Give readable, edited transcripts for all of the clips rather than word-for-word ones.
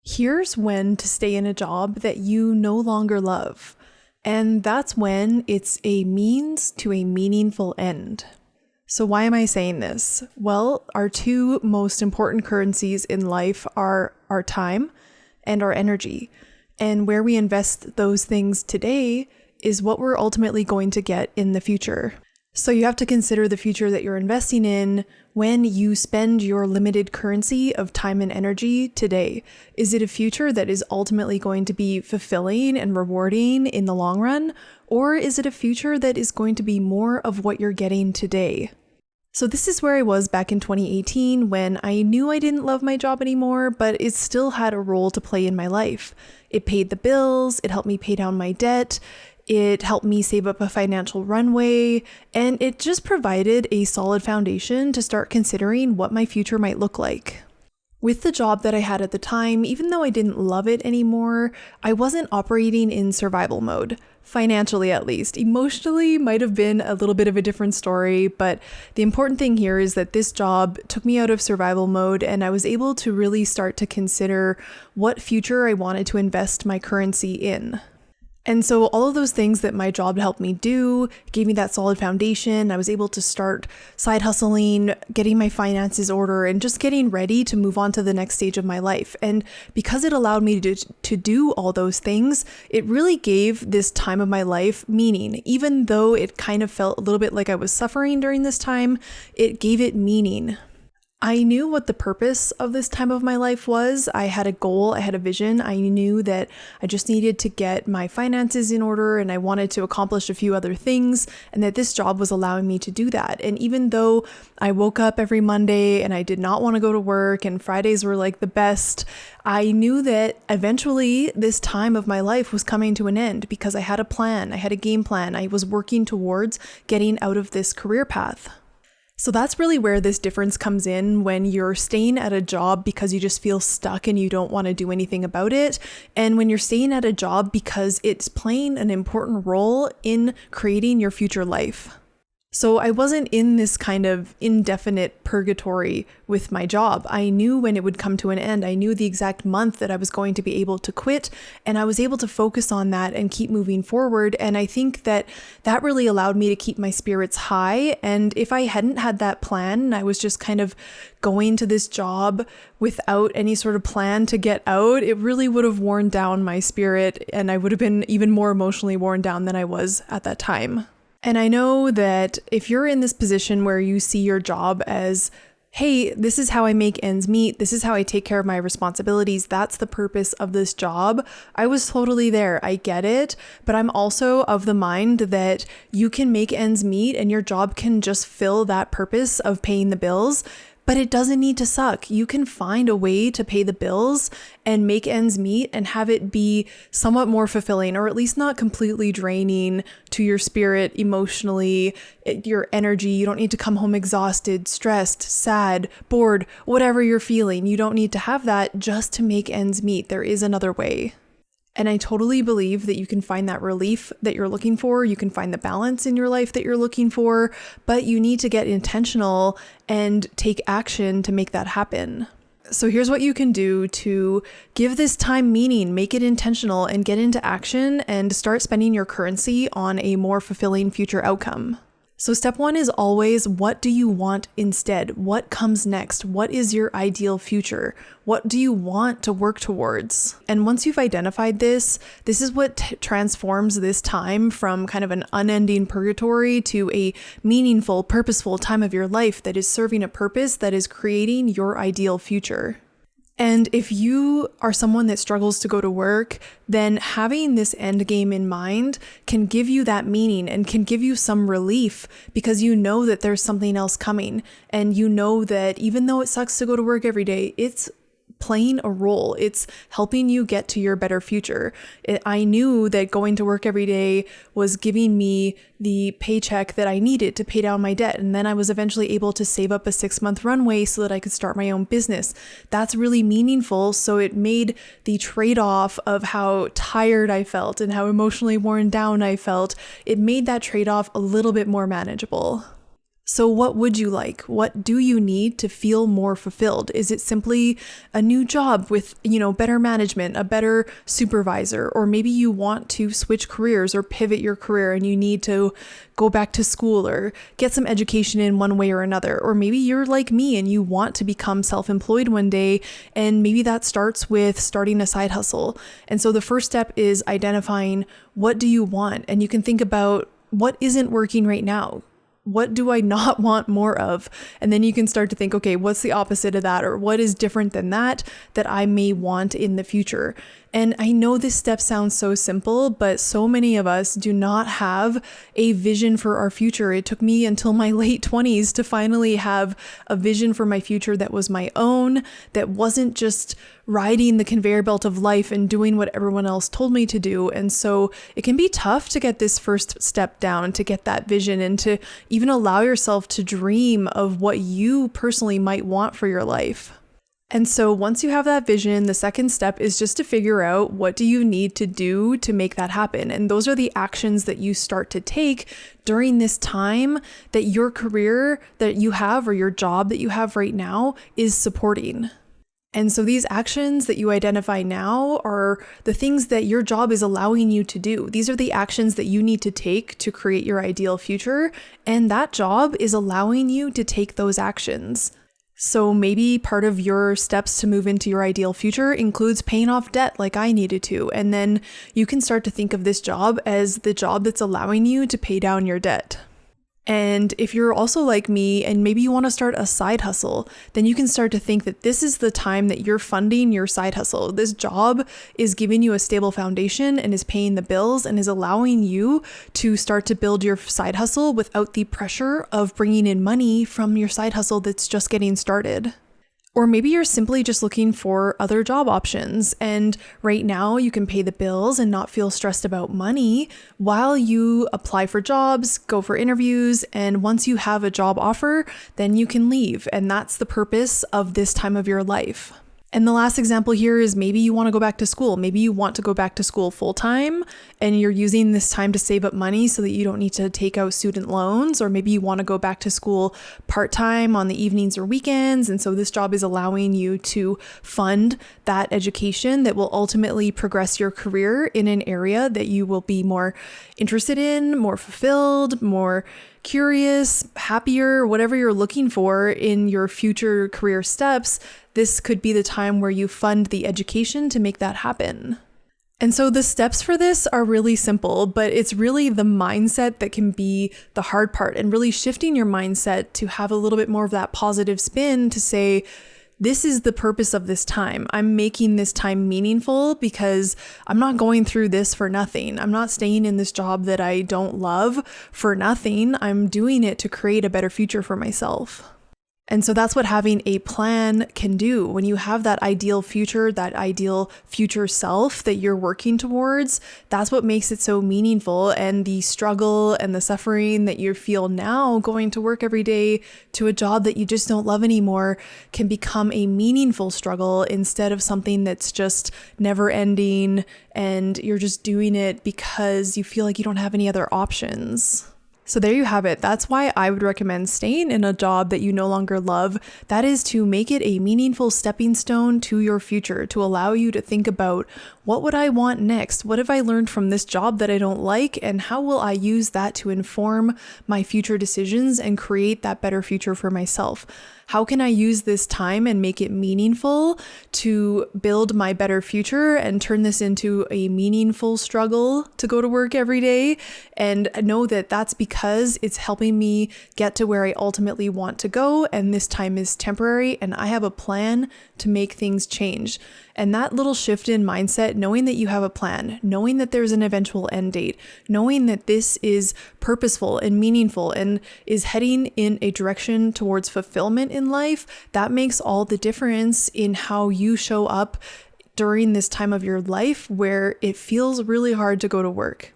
Here's when to stay in a job that you no longer love. And that's when it's a means to a meaningful end. So, why am I saying this? Well, our two most important currencies in life are our time and our energy. And where we invest those things today is what we're ultimately going to get in the future. So you have to consider the future that you're investing in when you spend your limited currency of time and energy today. Is it a future that is ultimately going to be fulfilling and rewarding in the long run? Or is it a future that is going to be more of what you're getting today? So this is where I was back in 2018 when I knew I didn't love my job anymore, but it still had a role to play in my life. It paid the bills, it helped me pay down my debt, it helped me save up a financial runway, and it just provided a solid foundation to start considering what my future might look like. With the job that I had at the time, even though I didn't love it anymore, I wasn't operating in survival mode, financially at least. Emotionally might have been a little bit of a different story, but the important thing here is that this job took me out of survival mode and I was able to really start to consider what future I wanted to invest my currency in. And so all of those things that my job helped me do gave me that solid foundation. I was able to start side hustling, getting my finances order, and just getting ready to move on to the next stage of my life. And because it allowed me to do all those things, it really gave this time of my life meaning. Even though it kind of felt a little bit like I was suffering during this time, it gave it meaning. I knew what the purpose of this time of my life was. I had a goal, I had a vision. I knew that I just needed to get my finances in order and I wanted to accomplish a few other things, and that this job was allowing me to do that. And even though I woke up every Monday and I did not want to go to work and Fridays were like the best, I knew that eventually this time of my life was coming to an end because I had a plan, I had a game plan. I was working towards getting out of this career path. So that's really where this difference comes in when you're staying at a job because you just feel stuck and you don't want to do anything about it. And when you're staying at a job because it's playing an important role in creating your future life. So I wasn't in this kind of indefinite purgatory with my job. I knew when it would come to an end. I knew the exact month that I was going to be able to quit, and I was able to focus on that and keep moving forward. And I think that that really allowed me to keep my spirits high. And if I hadn't had that plan, and I was just kind of going to this job without any sort of plan to get out, it really would have worn down my spirit, and I would have been even more emotionally worn down than I was at that time. And I know that if you're in this position where you see your job as, hey, this is how I make ends meet, this is how I take care of my responsibilities, that's the purpose of this job, I was totally there. I get it. But I'm also of the mind that you can make ends meet and your job can just fill that purpose of paying the bills. But it doesn't need to suck. You can find a way to pay the bills and make ends meet and have it be somewhat more fulfilling, or at least not completely draining to your spirit emotionally, your energy. You don't need to come home exhausted, stressed, sad, bored, whatever you're feeling. You don't need to have that just to make ends meet. There is another way. And I totally believe that you can find that relief that you're looking for. You can find the balance in your life that you're looking for, but you need to get intentional and take action to make that happen. So here's what you can do to give this time meaning, make it intentional, and get into action and start spending your currency on a more fulfilling future outcome. So step one is always, what do you want instead? What comes next? What is your ideal future? What do you want to work towards? And once you've identified this is what transforms this time from kind of an unending purgatory to a meaningful, purposeful time of your life that is serving a purpose that is creating your ideal future. And if you are someone that struggles to go to work, then having this end game in mind can give you that meaning and can give you some relief because you know that there's something else coming. And you know that even though it sucks to go to work every day, it's playing a role. It's helping you get to your better future. I knew that going to work every day was giving me the paycheck that I needed to pay down my debt. And then I was eventually able to save up a 6-month runway so that I could start my own business. That's really meaningful. So it made the trade-off of how tired I felt and how emotionally worn down I felt, it made that trade-off a little bit more manageable. So what would you like? What do you need to feel more fulfilled? Is it simply a new job with, better management, a better supervisor, or maybe you want to switch careers or pivot your career and you need to go back to school or get some education in one way or another. Or maybe you're like me and you want to become self-employed one day, and maybe that starts with starting a side hustle. And so the first step is identifying what do you want? And you can think about what isn't working right now. What do I not want more of? And then you can start to think, okay, what's the opposite of that? Or what is different than that I may want in the future? And I know this step sounds so simple, but so many of us do not have a vision for our future. It took me until my late 20s to finally have a vision for my future that was my own, that wasn't just riding the conveyor belt of life and doing what everyone else told me to do. And so it can be tough to get this first step down, to get that vision and to even allow yourself to dream of what you personally might want for your life. And so once you have that vision, the second step is just to figure out what do you need to do to make that happen. And those are the actions that you start to take during this time that your career that you have or your job that you have right now is supporting. And so these actions that you identify now are the things that your job is allowing you to do. These are the actions that you need to take to create your ideal future. And that job is allowing you to take those actions. So maybe part of your steps to move into your ideal future includes paying off debt like I needed to. And then you can start to think of this job as the job that's allowing you to pay down your debt. And if you're also like me and maybe you want to start a side hustle, then you can start to think that this is the time that you're funding your side hustle. This job is giving you a stable foundation and is paying the bills and is allowing you to start to build your side hustle without the pressure of bringing in money from your side hustle that's just getting started. Or maybe you're simply just looking for other job options. And right now you can pay the bills and not feel stressed about money while you apply for jobs, go for interviews. And once you have a job offer, then you can leave. And that's the purpose of this time of your life. And the last example here is maybe you want to go back to school. Maybe you want to go back to school full time and you're using this time to save up money so that you don't need to take out student loans. Or maybe you want to go back to school part time on the evenings or weekends. And so this job is allowing you to fund that education that will ultimately progress your career in an area that you will be more interested in, more fulfilled, more curious, happier, whatever you're looking for in your future career steps. This could be the time where you fund the education to make that happen. And so the steps for this are really simple, but it's really the mindset that can be the hard part, and really shifting your mindset to have a little bit more of that positive spin to say, this is the purpose of this time. I'm making this time meaningful because I'm not going through this for nothing. I'm not staying in this job that I don't love for nothing. I'm doing it to create a better future for myself. And so that's what having a plan can do. When you have that ideal future self that you're working towards, that's what makes it so meaningful. And the struggle and the suffering that you feel now going to work every day to a job that you just don't love anymore can become a meaningful struggle instead of something that's just never ending and you're just doing it because you feel like you don't have any other options. So there you have it. That's why I would recommend staying in a job that you no longer love. That is to make it a meaningful stepping stone to your future, to allow you to think about, what would I want next? What have I learned from this job that I don't like? And how will I use that to inform my future decisions and create that better future for myself? How can I use this time and make it meaningful to build my better future and turn this into a meaningful struggle to go to work every day? And know that that's because it's helping me get to where I ultimately want to go. And this time is temporary and I have a plan to make things change. And that little shift in mindset, knowing that you have a plan, knowing that there's an eventual end date, knowing that this is purposeful and meaningful and is heading in a direction towards fulfillment in life, that makes all the difference in how you show up during this time of your life where it feels really hard to go to work.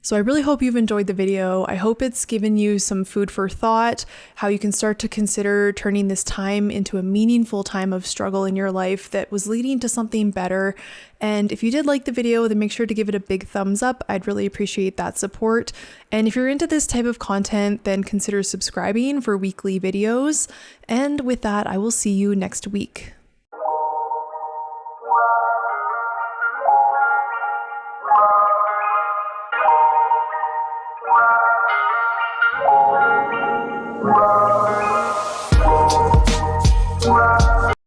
So I really hope you've enjoyed the video. I hope it's given you some food for thought, how you can start to consider turning this time into a meaningful time of struggle in your life that was leading to something better. And if you did like the video, then make sure to give it a big thumbs up. I'd really appreciate that support. And if you're into this type of content, then consider subscribing for weekly videos. And with that, I will see you next week. Wow.